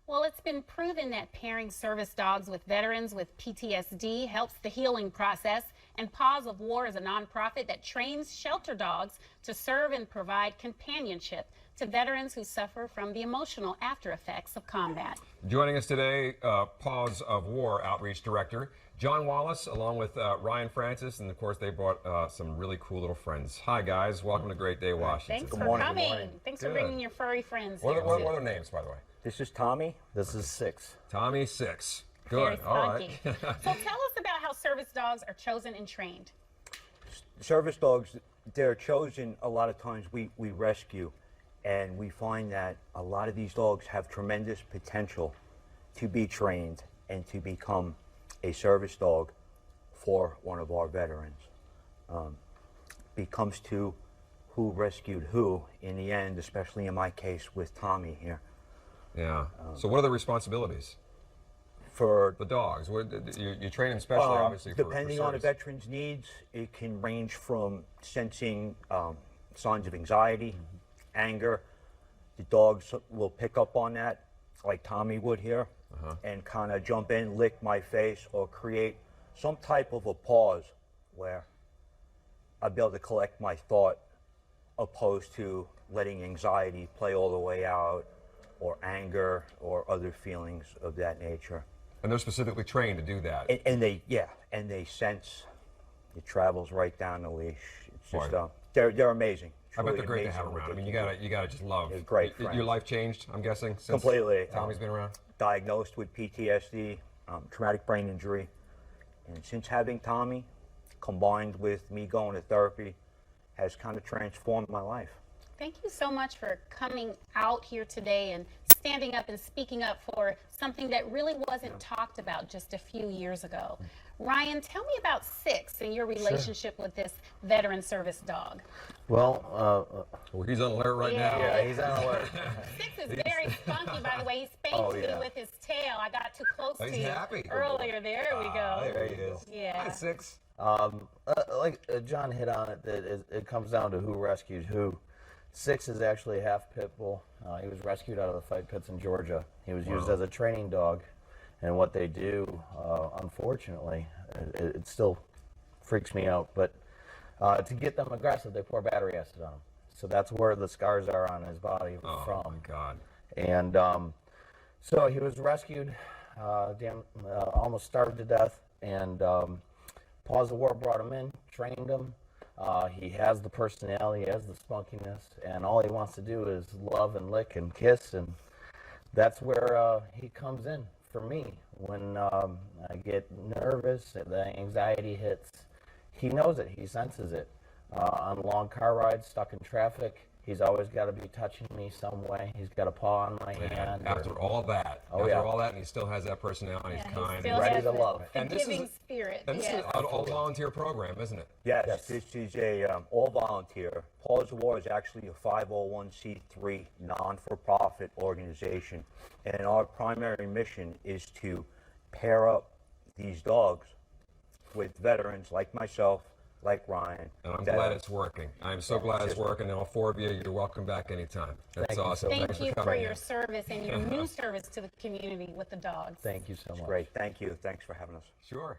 Well, it's been proven that pairing service dogs with veterans with PTSD helps the healing process. And Paws of War is a nonprofit that trains shelter dogs to serve and provide companionship to veterans who suffer from the emotional after effects of combat. Joining us today, Paws of War Outreach Director John Wallace, along with Ryan Francis, and of course they brought some really cool little friends. Hi guys, welcome to Great Day, Washington. Thanks for coming. Thanks for bringing your furry friends. What are their names, by the way? This is Tommy. This is Six. Tommy, Six. Very Good. All right. So tell us about how service dogs are chosen and trained. Service dogs, they're chosen a lot of times we rescue, and we find that a lot of these dogs have tremendous potential to be trained and to become a service dog for one of our veterans. Becomes to who rescued who in the end, especially in my case with Tommy here. Yeah. So what are the responsibilities For the dogs? You train them specially, obviously, depending for on a veteran's needs, it can range from sensing signs of anxiety, anger. The dogs will pick up on that, like Tommy would here, and kind of jump in, lick my face, or create some type of a pause where I'll be able to collect my thought, opposed to letting anxiety play all the way out, or anger, or other feelings of that nature. And they're specifically trained to do that. And they sense it travels right down the leash. It's just Right. they're amazing. I bet Truly they're great to amazing have what around. I they mean, can you gotta just love. They're great Your friends. life changed, I'm guessing, since Completely. Tommy's been around. Diagnosed with PTSD, traumatic brain injury, and since having Tommy, combined with me going to therapy, has kind of transformed my life. Thank you so much for coming out here today and standing up and speaking up for something that really wasn't talked about just a few years ago. Ryan, tell me about Six and your relationship with this veteran service dog. Well, Well, he's on alert right now. yeah, he's on alert. Six is very spunky, by the way. He spanked me with his tail. I got too close to He's you happy. earlier. There we go. There he is. Yeah. Hi, Six. Like John hit on it, that it comes down to who rescued who. Six is actually half pit bull. He was rescued out of the fight pits in Georgia. He was used as a training dog, and what they do, unfortunately, it still freaks me out, but to get them aggressive, they pour battery acid on him. So that's where the scars are on his body from. Oh my God. And so he was rescued, almost starved to death, and Paws of War brought him in, trained him. He has the personality, he has the spunkiness, and all he wants to do is love and lick and kiss, and that's where he comes in for me. When I get nervous, the anxiety hits, he knows it, he senses it. On long car rides, stuck in traffic, he's always got to be touching me some way. He's got a paw on my hand. After all that, and he still has that personality. He's kind and ready to love. And this is spirit. And this is an all-volunteer program, isn't it? Yes, this is a all-volunteer. Paws of War is actually a 501c3 non-for-profit organization, and our primary mission is to pair up these dogs with veterans like myself, like Ryan. And I'm glad it's working. I'm so glad it's working, and all four of you, you're welcome back anytime. That's awesome. Thank you for coming. your service and your new service to the community with the dogs. Thank you so much. Great, thank you. Thanks for having us. Sure.